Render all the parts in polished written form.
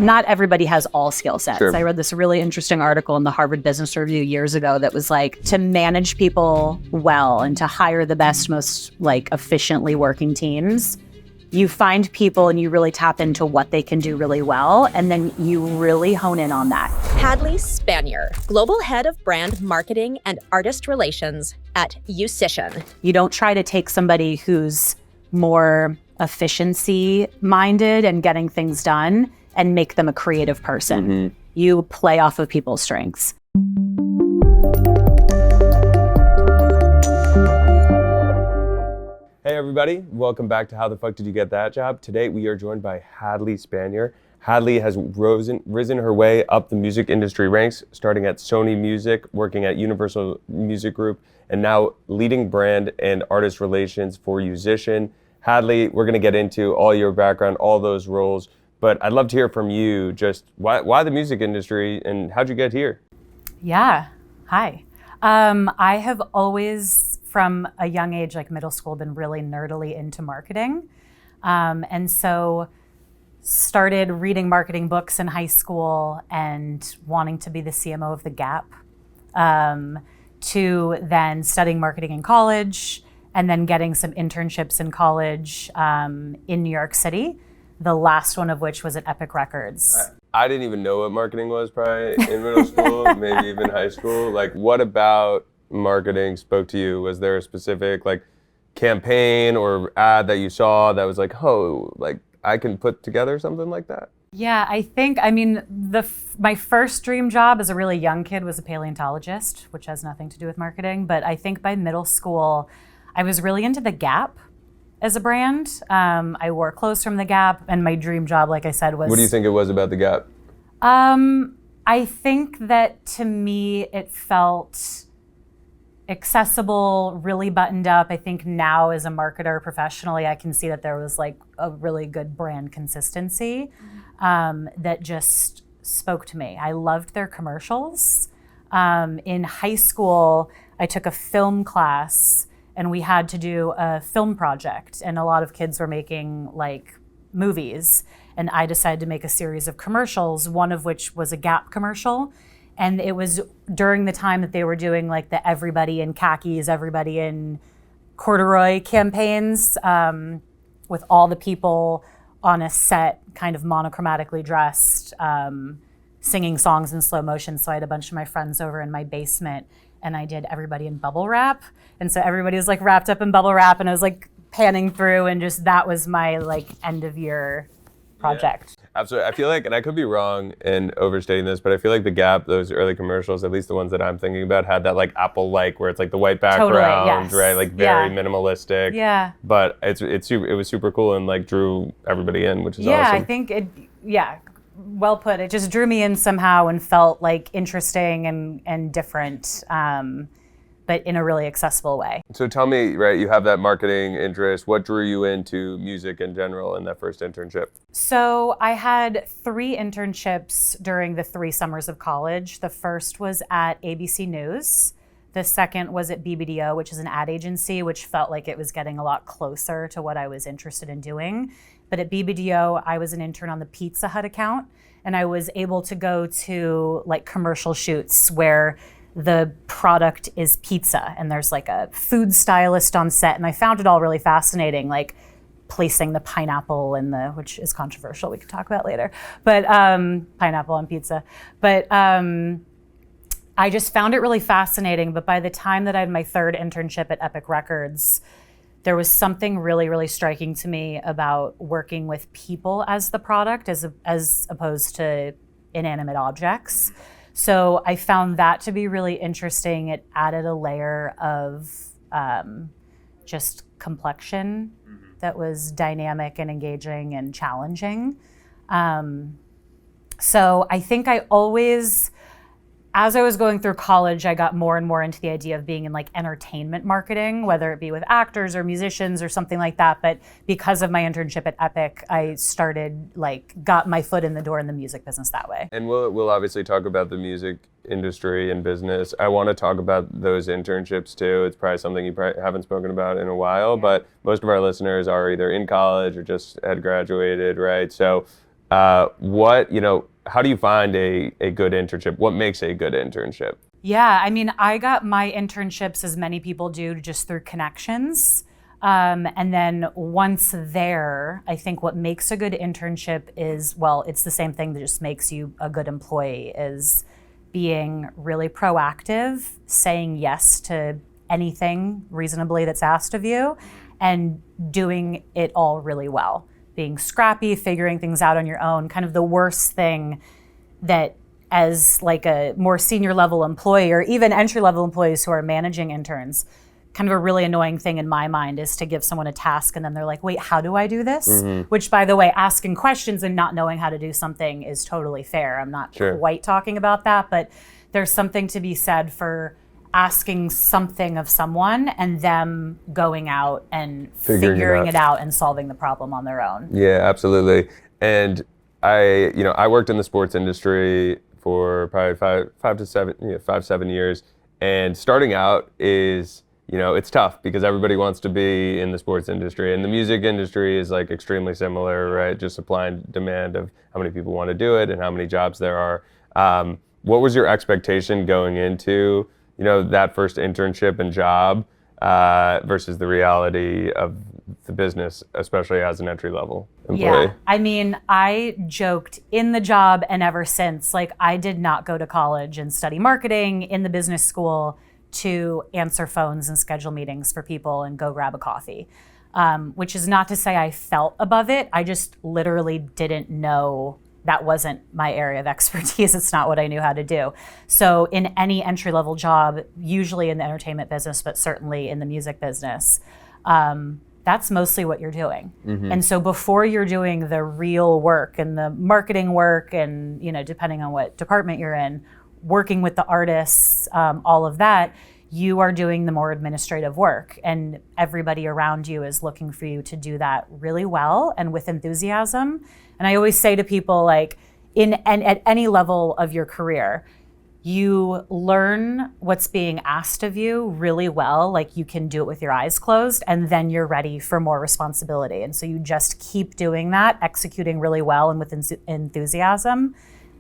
not everybody has all skill sets. Sure. I read this really interesting article in the Harvard Business Review years ago that was like, to manage people well and to hire the best, most like efficiently working teams, you find people and you really tap into what they can do really well, and then you really hone in on that. Hadley Spanier, Global Head of Brand Marketing and Artist Relations at Yousician. You don't try to take somebody who's more efficiency minded and getting things done and make them a creative person. Mm-hmm. You play off of people's strengths. Hey everybody, welcome back to How the Fuck Did You Get That Job? Today we are joined by Hadley Spanier. Hadley has risen her way up the music industry ranks, starting at Sony Music, working at Universal Music Group, and now leading brand and artist relations for Yousician. Hadley, we're gonna get into all your background, all those roles, but I'd love to hear from you just why the music industry and how'd you get here? Yeah, hi. I have always, from a young age, like middle school, been really nerdily into marketing. And so started reading marketing books in high school and wanting to be the CMO of The Gap, to then studying marketing in college and then getting some internships in college in New York City, the last one of which was at Epic Records. I didn't even know what marketing was probably in middle school, maybe even high school. Like, what about marketing spoke to you? Was there a specific like campaign or ad that you saw that was like, oh, like I can put together something like that? Yeah, my first dream job as a really young kid was a paleontologist, which has nothing to do with marketing. But I think by middle school, I was really into The Gap as a brand. I wore clothes from The Gap, and my dream job, like I said, was... What do you think it was about The Gap? I think that to me, it felt accessible, really buttoned up. I think now as a marketer professionally, I can see that there was like a really good brand consistency that just spoke to me. I loved their commercials. In high school, I took a film class and we had to do a film project, and a lot of kids were making like movies, and I decided to make a series of commercials, one of which was a Gap commercial. And it was during the time that they were doing like the everybody in khakis, everybody in corduroy campaigns, with all the people on a set kind of monochromatically dressed, singing songs in slow motion. So I had a bunch of my friends over in my basement and I did everybody in bubble wrap. And so everybody was like wrapped up in bubble wrap, and I was like panning through, and just that was my like end of year project. Yeah, absolutely. I feel like, and I could be wrong in overstating this, but I feel like The Gap, those early commercials, at least the ones that I'm thinking about, had that like Apple-like where it's like the white background, totally, yes. Right? Like very minimalistic. Yeah. But it was super cool and like drew everybody in, which is awesome. Yeah, I think well put. It just drew me in somehow and felt like interesting and different, but in a really accessible way. So tell me, right, you have that marketing interest. What drew you into music in general in that first internship? So I had 3 internships during the 3 summers of college. The first was at ABC News. The second was at BBDO, which is an ad agency, which felt like it was getting a lot closer to what I was interested in doing. But at BBDO, I was an intern on the Pizza Hut account, and I was able to go to like commercial shoots where the product is pizza and there's like a food stylist on set, and I found it all really fascinating, like placing the pineapple in which is controversial, we could talk about later, but pineapple on pizza. But I just found it really fascinating. But by the time that I had my 3rd internship at Epic Records, there was something really, really striking to me about working with people as the product as opposed to inanimate objects. So I found that to be really interesting. It added a layer of just complexion that was dynamic and engaging and challenging. So I think I always, as I was going through college, I got more and more into the idea of being in like entertainment marketing, whether it be with actors or musicians or something like that. But because of my internship at Epic, I got my foot in the door in the music business that way. And we'll obviously talk about the music industry and business. I want to talk about those internships too. It's probably something you probably haven't spoken about in a while, but most of our listeners are either in college or just had graduated, right? So How do you find a good internship? What makes a good internship? Yeah, I mean, I got my internships, as many people do, just through connections. And then once there, I think what makes a good internship is, well, it's the same thing that just makes you a good employee, is being really proactive, saying yes to anything reasonably that's asked of you, and doing it all really well. Being scrappy, figuring things out on your own. Kind of the worst thing that, as like a more senior level employee, or even entry level employees who are managing interns, kind of a really annoying thing in my mind is to give someone a task and then they're like, wait, how do I do this? Mm-hmm. Which, by the way, asking questions and not knowing how to do something is totally fair. I'm not quite talking about that, but there's something to be said for asking something of someone and them going out and figuring it out and solving the problem on their own. Yeah, absolutely. And I worked in the sports industry for probably 7 years. And starting out is, it's tough because everybody wants to be in the sports industry, and the music industry is like extremely similar, right? Just supply and demand of how many people want to do it and how many jobs there are. What was your expectation going into that first internship and job versus the reality of the business, especially as an entry-level employee? Yeah, I mean, I joked in the job and ever since, like, I did not go to college and study marketing in the business school to answer phones and schedule meetings for people and go grab a coffee, which is not to say I felt above it. I just literally didn't know. That wasn't my area of expertise. It's not what I knew how to do. So in any entry-level job, usually in the entertainment business, but certainly in the music business, that's mostly what you're doing. Mm-hmm. And so before you're doing the real work and the marketing work and, depending on what department you're in, working with the artists, all of that, you are doing the more administrative work. And everybody around you is looking for you to do that really well and with enthusiasm. And I always say to people, like, at any level of your career, you learn what's being asked of you really well, like you can do it with your eyes closed, and then you're ready for more responsibility. And so you just keep doing that, executing really well and with enthusiasm,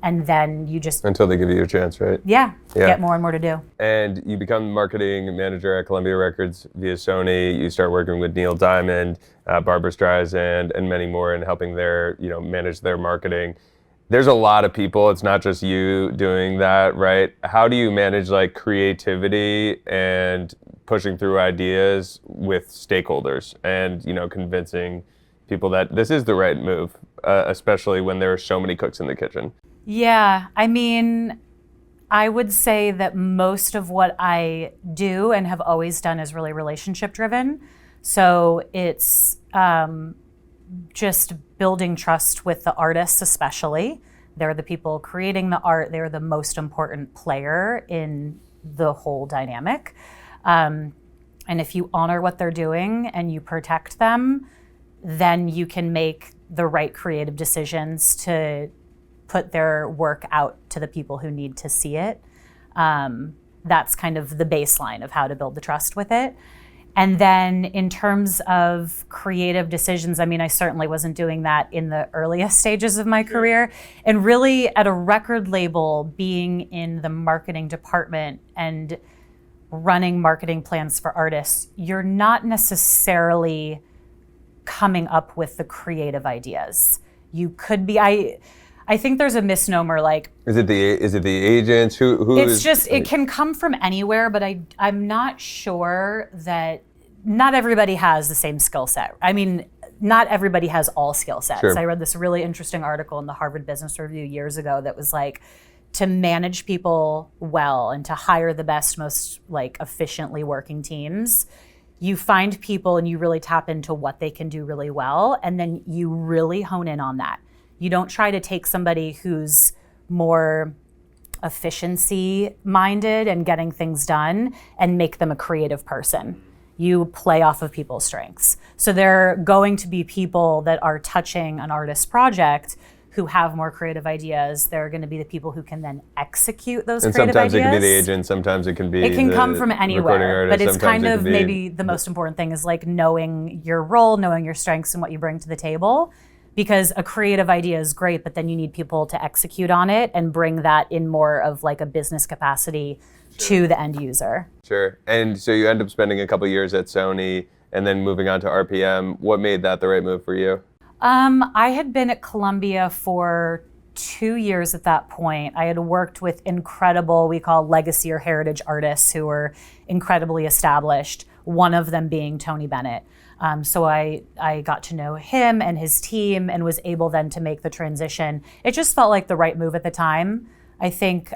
and then you just... Until they give you a chance, right? Yeah, get more and more to do. And you become marketing manager at Columbia Records via Sony. You start working with Neil Diamond, Barbra Streisand, and many more, and helping manage their marketing. There's a lot of people. It's not just you doing that, right? How do you manage like creativity and pushing through ideas with stakeholders and, convincing people that this is the right move, especially when there are so many cooks in the kitchen? Yeah, I mean, I would say that most of what I do and have always done is really relationship driven. So it's just building trust with the artists, especially. They're the people creating the art. They're the most important player in the whole dynamic. And if you honor what they're doing and you protect them, then you can make the right creative decisions to put their work out to the people who need to see it. That's kind of the baseline of how to build the trust with it. And then in terms of creative decisions, I mean, I certainly wasn't doing that in the earliest stages of my career. And really at a record label, being in the marketing department and running marketing plans for artists, you're not necessarily coming up with the creative ideas. You could be, I think there's a misnomer, like... Is it the agents? Who it's is... just, it can come from anywhere, but I'm not sure that not everybody has the same skill set. I mean, not everybody has all skill sets. Sure. I read this really interesting article in the Harvard Business Review years ago that was like, to manage people well and to hire the best, most like efficiently working teams, you find people and you really tap into what they can do really well, and then you really hone in on that. You don't try to take somebody who's more efficiency minded and getting things done and make them a creative person. You play off of people's strengths. So there are going to be people that are touching an artist's project who have more creative ideas. There are going to be the people who can then execute those creative ideas. And sometimes it can be the agent, sometimes it can be it can come from anywhere, artist, but it's kind of maybe the most important thing is like knowing your role, knowing your strengths and what you bring to the table. because a creative idea is great, but then you need people to execute on it and bring that in more of like a business capacity to the end user. Sure. And so you end up spending a couple years at Sony and then moving on to RPM. What made that the right move for you? I had been at Columbia for 2 years at that point. I had worked with incredible, we call legacy or heritage artists who were incredibly established, one of them being Tony Bennett. So I got to know him and his team and was able then to make the transition. It just felt like the right move at the time. I think,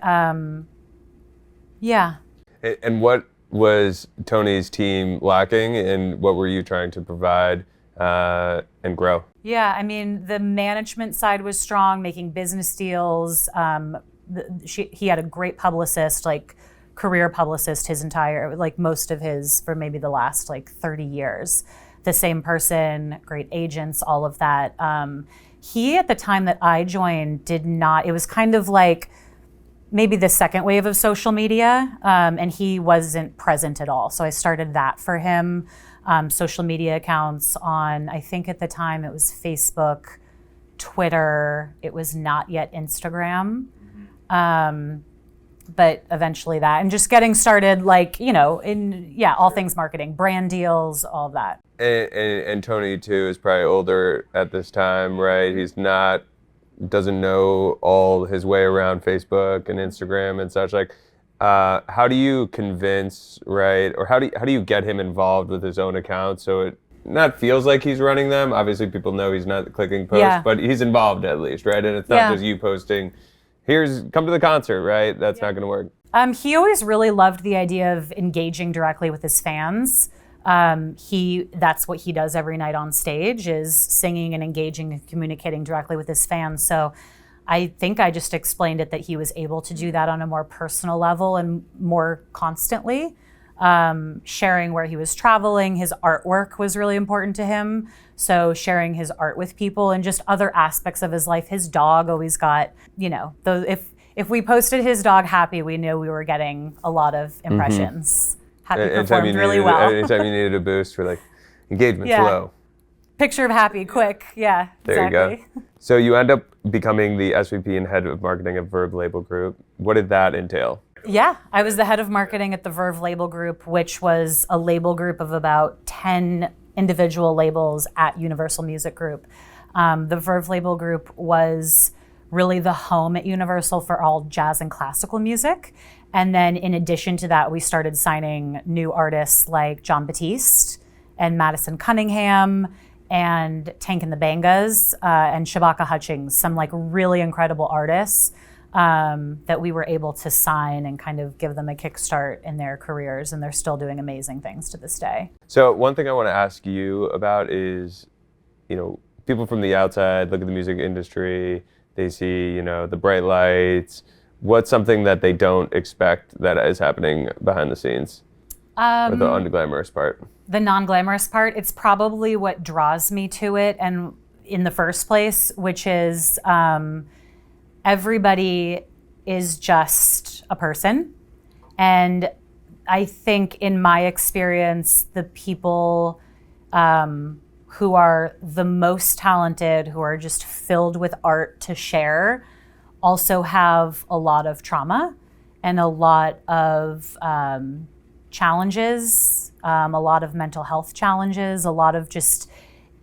yeah. And what was Tony's team lacking, and what were you trying to provide and grow? Yeah, I mean, the management side was strong, making business deals. He had a great publicist, like career publicist, his entire, like most of his, for maybe the last like 30 years. The same person, great agents, all of that. He, at the time that I joined, did not, it was kind of like maybe the second wave of social media, and he wasn't present at all. So I started that for him. Social media accounts on, I think at the time it was Facebook, Twitter, it was not yet Instagram. But eventually that, and just getting started, like, you know, all things marketing, brand deals, all of that. And Tony too is probably older at this time, right? He's doesn't know all his way around Facebook and Instagram and such. Like, how do you convince, right? Or how do you get him involved with his own account so it not feels like he's running them? Obviously people know he's not clicking posts, but he's involved at least, right? And it's not just you posting, come to the concert, right? That's not gonna work. He always really loved the idea of engaging directly with his fans. That's what he does every night on stage, is singing and engaging and communicating directly with his fans. So I think I just explained it that he was able to do that on a more personal level and more constantly. Sharing where he was traveling, his artwork was really important to him. So sharing his art with people and just other aspects of his life. His dog always got, you know, if we posted his dog happy, we knew we were getting a lot of impressions. Happy performed really well. Anytime you needed a boost for like engagement flow. Picture of happy, quick. Yeah, there exactly. You go. So you end up becoming the SVP and head of marketing of Verve Label Group. What did that entail? Yeah, I was the head of marketing at the Verve Label Group, which was a label group of about 10 individual labels at Universal Music Group. The Verve Label Group was really the home at Universal for all jazz and classical music. And then in addition to that, we started signing new artists like Jon Batiste and Madison Cunningham and Tank and the Bangas and Shabaka Hutchings, some like really incredible artists that we were able to sign and kind of give them a kickstart in their careers, and they're still doing amazing things to this day. So one thing I want to ask you about is, you know, people from the outside look at the music industry, they see, you know, the bright lights. What's something that they don't expect that is happening behind the scenes? Or the unglamorous part? The non-glamorous part, it's probably what draws me to it and in the first place, which is everybody is just a person. And I think in my experience, the people who are the most talented, who are just filled with art to share, also have a lot of trauma and a lot of challenges, a lot of mental health challenges, a lot of just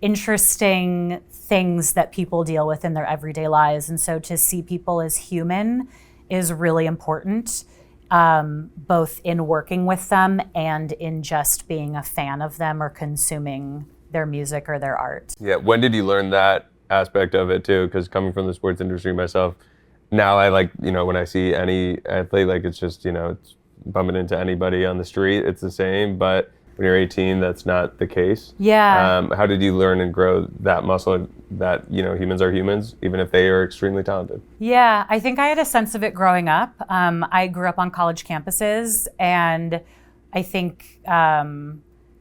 interesting things that people deal with in their everyday lives. And so to see people as human is really important, both in working with them and in just being a fan of them or consuming their music or their art. Yeah, when did you learn that aspect of it too? Because coming from the sports industry myself, now I like, you know, when I see any athlete, like it's just, you know, it's bumping into anybody on the street, it's the same, but when you're 18, that's not the case. Yeah. How did you learn and grow that muscle that, you know, humans are humans, even if they are extremely talented? Yeah, I think I had a sense of it growing up. I grew up on college campuses, and I think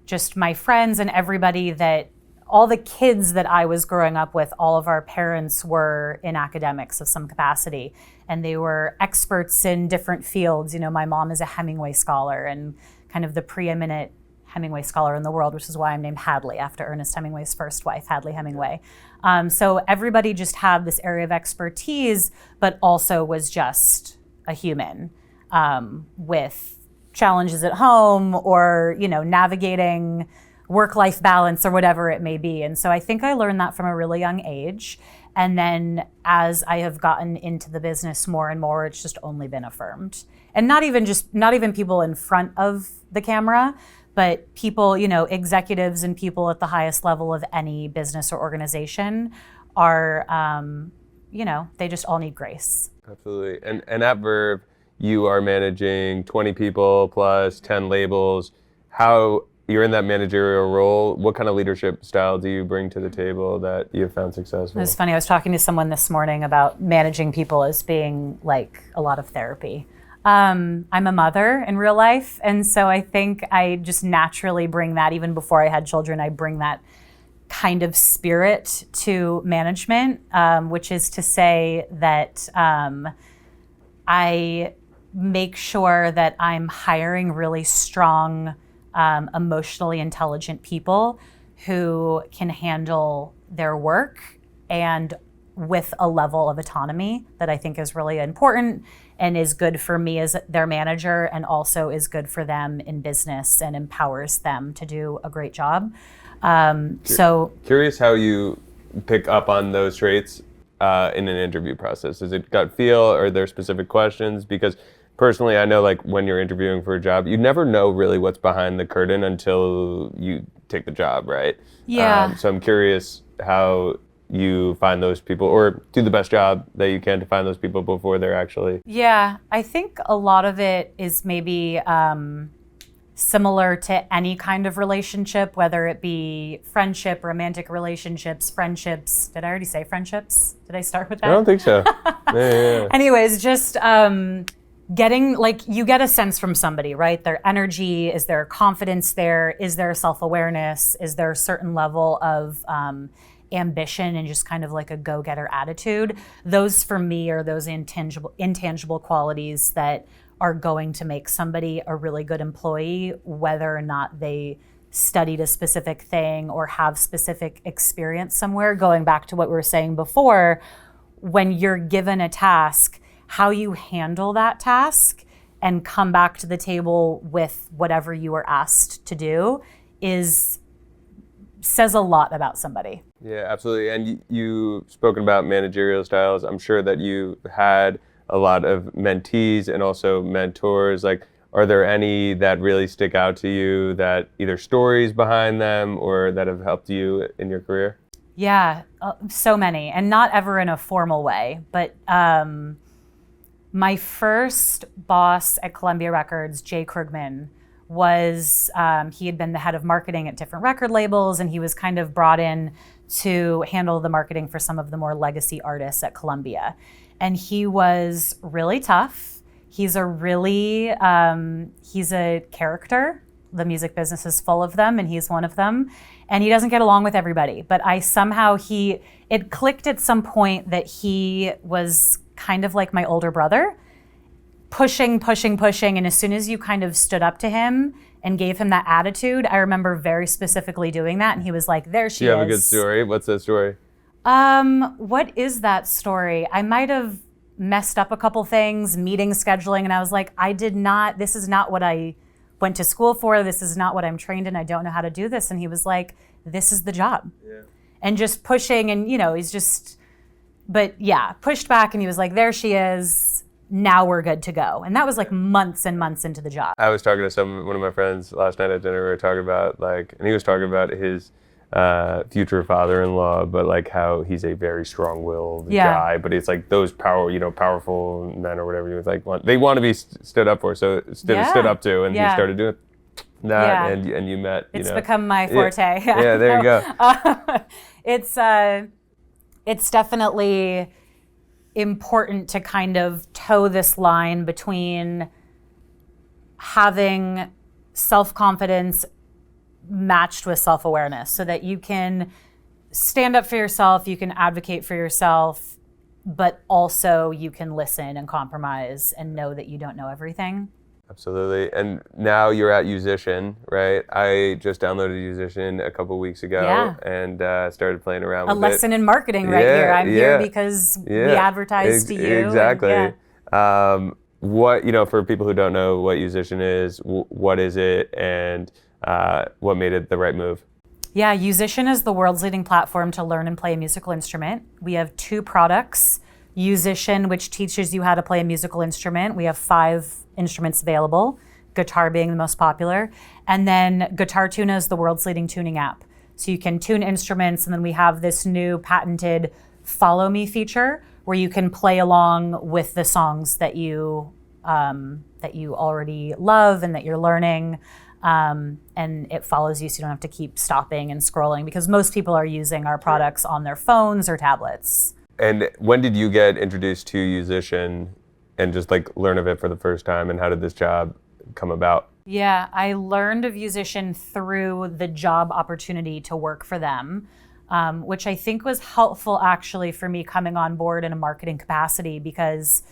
just my friends and everybody all the kids that I was growing up with, all of our parents were in academics of some capacity, and they were experts in different fields. You know, my mom is a Hemingway scholar and kind of the preeminent Hemingway scholar in the world, which is why I'm named Hadley, after Ernest Hemingway's first wife, Hadley Hemingway. So everybody just had this area of expertise, but also was just a human with challenges at home or, navigating work-life balance or whatever it may be. And so I think I learned that from a really young age. And then as I have gotten into the business more and more, it's just only been affirmed. And not even people in front of the camera, but people, executives and people at the highest level of any business or organization are, they just all need grace. Absolutely. And at Verve, you are managing 20 people plus 10 labels. How you're in that managerial role, what kind of leadership style do you bring to the table that you have found successful? It was funny, I was talking to someone this morning about managing people as being like a lot of therapy. I'm a mother in real life, and so I think I just naturally bring that. Even before I had children, I bring that kind of spirit to management, which is to say that I make sure that I'm hiring really strong, emotionally intelligent people who can handle their work and with a level of autonomy that I think is really important and is good for me as their manager, and also is good for them in business and empowers them to do a great job. So curious how you pick up on those traits in an interview process. Is it gut feel, or are there specific questions? Because personally, I know like when you're interviewing for a job, you never know really what's behind the curtain until you take the job, right? Yeah. So I'm curious how you find those people, or do the best job that you can to find those people before they're actually... Yeah, I think a lot of it is maybe similar to any kind of relationship, whether it be friendship, romantic relationships, friendships. Did I already say friendships? Did I start with that? I don't think so. Yeah. Anyways, just getting, like, you get a sense from somebody, right? Their energy, is there confidence there? Is there self-awareness? Is there a certain level of ambition and just kind of like a go-getter attitude? Those for me are those intangible qualities that are going to make somebody a really good employee, whether or not they studied a specific thing or have specific experience somewhere. Going back to what we were saying before, when you're given a task, how you handle that task and come back to the table with whatever you were asked to do says a lot about somebody. Yeah, absolutely. And you've spoken about managerial styles. I'm sure that you had a lot of mentees and also mentors. Like, are there any that really stick out to you, that either stories behind them or that have helped you in your career? Yeah, so many, and not ever in a formal way. But my first boss at Columbia Records, Jay Krugman, was, he had been the head of marketing at different record labels, and he was kind of brought in to handle the marketing for some of the more legacy artists at Columbia. And he was really tough. He's a character. The music business is full of them, and he's one of them. And he doesn't get along with everybody. But it clicked at some point that he was kind of like my older brother, pushing. And as soon as you kind of stood up to him and gave him that attitude, I remember very specifically doing that. And he was like, there she is. Do you have a good story? What's that story? What is that story? I might have messed up a couple things, meeting scheduling, and I was like, this is not what I went to school for. This is not what I'm trained in. I don't know how to do this. And he was like, this is the job. Yeah. And just pushing, and pushed back, and he was like, there she is. Now we're good to go. And that was like months and months into the job. I was talking to one of my friends last night at dinner. We were talking about and he was talking about his future father-in-law, but like how he's a very strong-willed guy. But it's like those powerful men or whatever. He was like, they want to be stood up for, so stood up to, and he started doing that, and you met. It's become my forte. Yeah, there you go. It's definitely important to kind of toe this line between having self-confidence matched with self-awareness, so that you can stand up for yourself, you can advocate for yourself, but also you can listen and compromise and know that you don't know everything. Absolutely. And now you're at Yousician, right? I just downloaded Yousician a couple weeks ago and started playing around with it. A lesson in marketing right here. I'm here because we advertise to you. Exactly. What, for people who don't know what Yousician is, what is it, and what made it the right move? Yeah, Yousician is the world's leading platform to learn and play a musical instrument. We have 2 products. Yousician, which teaches you how to play a musical instrument. We have 5 instruments available, guitar being the most popular. And then Guitar Tuna is the world's leading tuning app. So you can tune instruments, and then we have this new patented Follow Me feature where you can play along with the songs that you already love and that you're learning. And it follows you so you don't have to keep stopping and scrolling, because most people are using our products on their phones or tablets. And when did you get introduced to Yousician and just learn of it for the first time, and how did this job come about? Yeah, I learned of Yousician through the job opportunity to work for them, which I think was helpful actually for me coming on board in a marketing capacity, because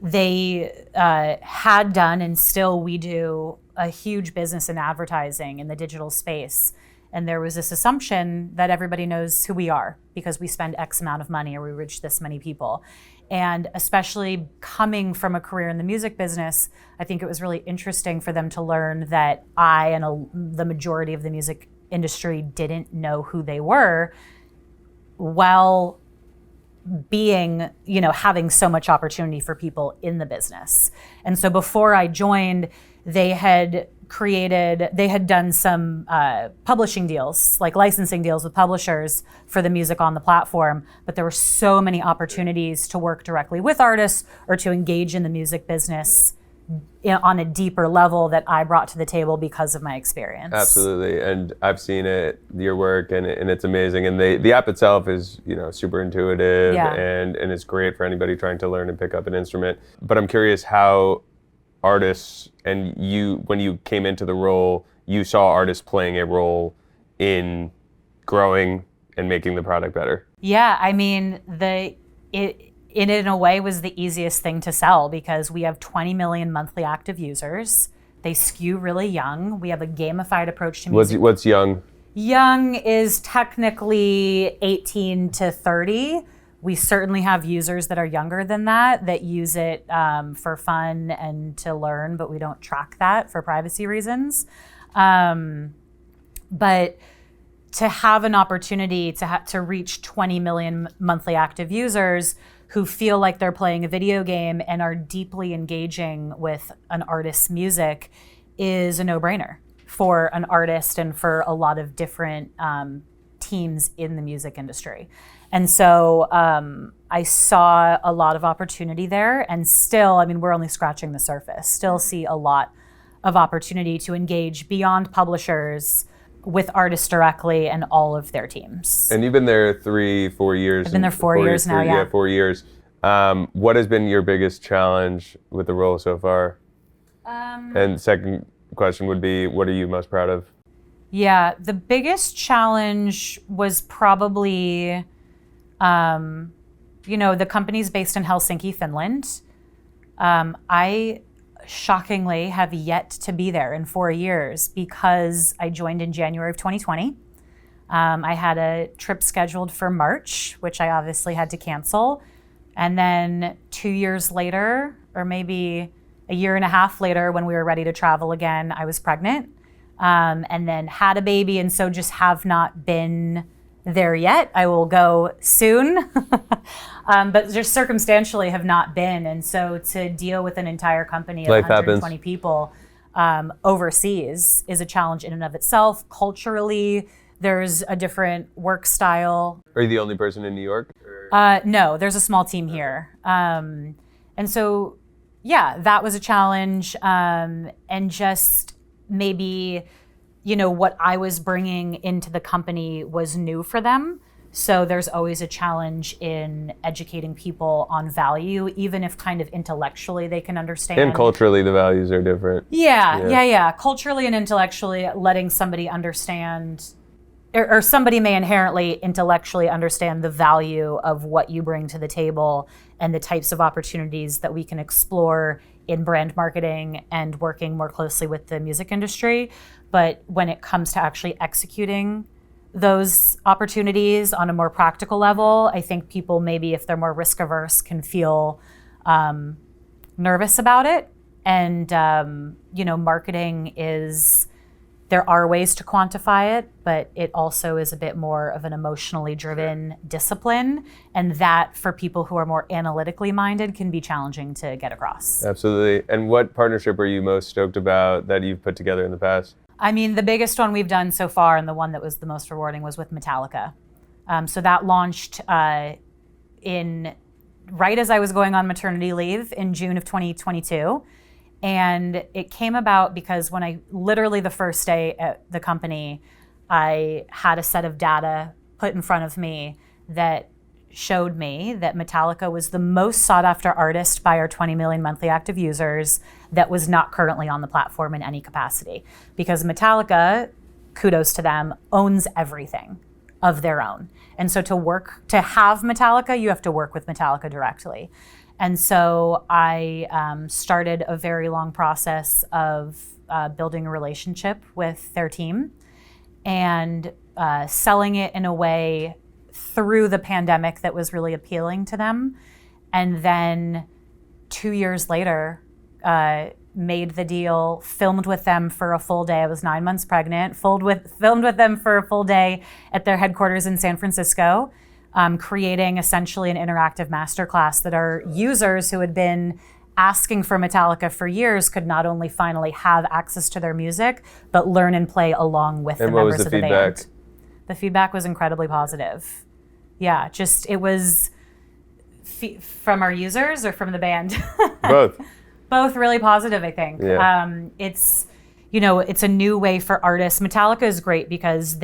they had done, and still we do, a huge business in advertising in the digital space. And there was this assumption that everybody knows who we are because we spend X amount of money or we reach this many people. And especially coming from a career in the music business, I think it was really interesting for them to learn that I and the majority of the music industry didn't know who they were, while being, having so much opportunity for people in the business. And so before I joined, they had done some publishing deals, like licensing deals with publishers for the music on the platform, but there were so many opportunities to work directly with artists or to engage in the music business on a deeper level that I brought to the table because of my experience. Absolutely, and I've seen it, your work, and it's amazing. And the app itself is, super intuitive, and it's great for anybody trying to learn and pick up an instrument. But I'm curious how artists, and you, when you came into the role, you saw artists playing a role in growing and making the product better. Yeah, I mean, it in a way was the easiest thing to sell, because we have 20 million monthly active users. They skew really young. We have a gamified approach to music. What's young? Young is technically 18 to 30. We certainly have users that are younger than that use it for fun and to learn, but we don't track that for privacy reasons. But to have an opportunity to reach 20 million monthly active users who feel like they're playing a video game and are deeply engaging with an artist's music is a no-brainer for an artist and for a lot of different teams in the music industry. And so I saw a lot of opportunity there, and still, we're only scratching the surface, still see a lot of opportunity to engage beyond publishers with artists directly and all of their teams. And you've been there 3-4 years. I've been there 4 years now, yeah. 4 years. What has been your biggest challenge with the role so far? And second question would be, what are you most proud of? Yeah, the biggest challenge was probably, the company's based in Helsinki, Finland. I shockingly have yet to be there in 4 years because I joined in January of 2020. I had a trip scheduled for March, which I obviously had to cancel. And then 2 years later, or maybe a year and a half later, when we were ready to travel again, I was pregnant, and then had a baby, and so just have not been there yet. I will go soon, but just circumstantially have not been. And so to deal with an entire company of 120 people overseas is a challenge in and of itself. Culturally, there's a different work style. Are you the only person in New York? No, there's a small team here. And so, yeah, that was a challenge. And just maybe, what I was bringing into the company was new for them. So there's always a challenge in educating people on value, even if kind of intellectually they can understand. And culturally, the values are different. Yeah. Culturally and intellectually, letting somebody understand, or somebody may inherently intellectually understand the value of what you bring to the table and the types of opportunities that we can explore in brand marketing and working more closely with the music industry. But when it comes to actually executing those opportunities on a more practical level, I think people maybe, if they're more risk averse, can feel nervous about it. And, marketing is, there are ways to quantify it, but it also is a bit more of an emotionally driven discipline. And that, for people who are more analytically minded, can be challenging to get across. Absolutely. And what partnership are you most stoked about that you've put together in the past? I mean, the biggest one we've done so far, and the one that was the most rewarding, was with Metallica. So that launched right as I was going on maternity leave in June of 2022. And it came about because literally the first day at the company, I had a set of data put in front of me that showed me that Metallica was the most sought after artist by our 20 million monthly active users that was not currently on the platform in any capacity. Because Metallica, kudos to them, owns everything of their own. And so to have Metallica, you have to work with Metallica directly. And so I started a very long process of building a relationship with their team and selling it in a way through the pandemic that was really appealing to them. And then 2 years later, made the deal, filmed with them for a full day. I was 9 months pregnant, filmed with them for a full day at their headquarters in San Francisco. Creating essentially an interactive masterclass that our users who had been asking for Metallica for years could not only finally have access to their music, but learn and play along with the members of the band. The feedback was incredibly positive. Yeah, it was from our users or from the band? Both. Both really positive, I think. Yeah. It's a new way for artists. Metallica is great because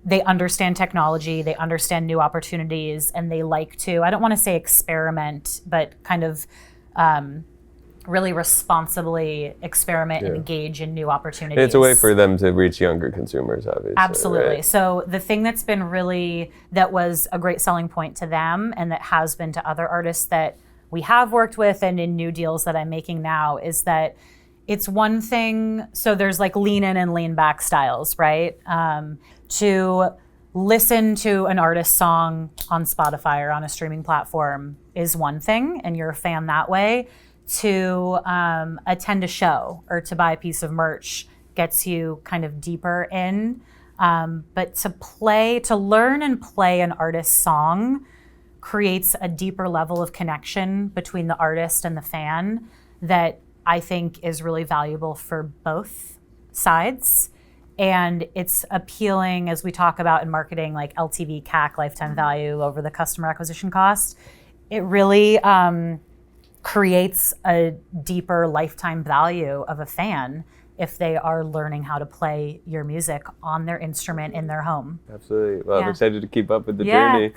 they understand technology, they understand new opportunities, and they like to, I don't want to say experiment, but kind of really responsibly experiment and engage in new opportunities. It's a way for them to reach younger consumers, obviously. Absolutely. Right? So the thing that was a great selling point to them, and that has been to other artists that we have worked with and in new deals that I'm making now, is that it's one thing, so there's like lean in and lean back styles, right? To listen to an artist's song on Spotify or on a streaming platform is one thing, and you're a fan that way. To attend a show or to buy a piece of merch gets you kind of deeper in. But to learn and play an artist's song creates a deeper level of connection between the artist and the fan that I think is really valuable for both sides. And it's appealing, as we talk about in marketing, like LTV, CAC, lifetime value over the customer acquisition cost. It really creates a deeper lifetime value of a fan if they are learning how to play your music on their instrument in their home. Absolutely. Well, I'm excited to keep up with the journey.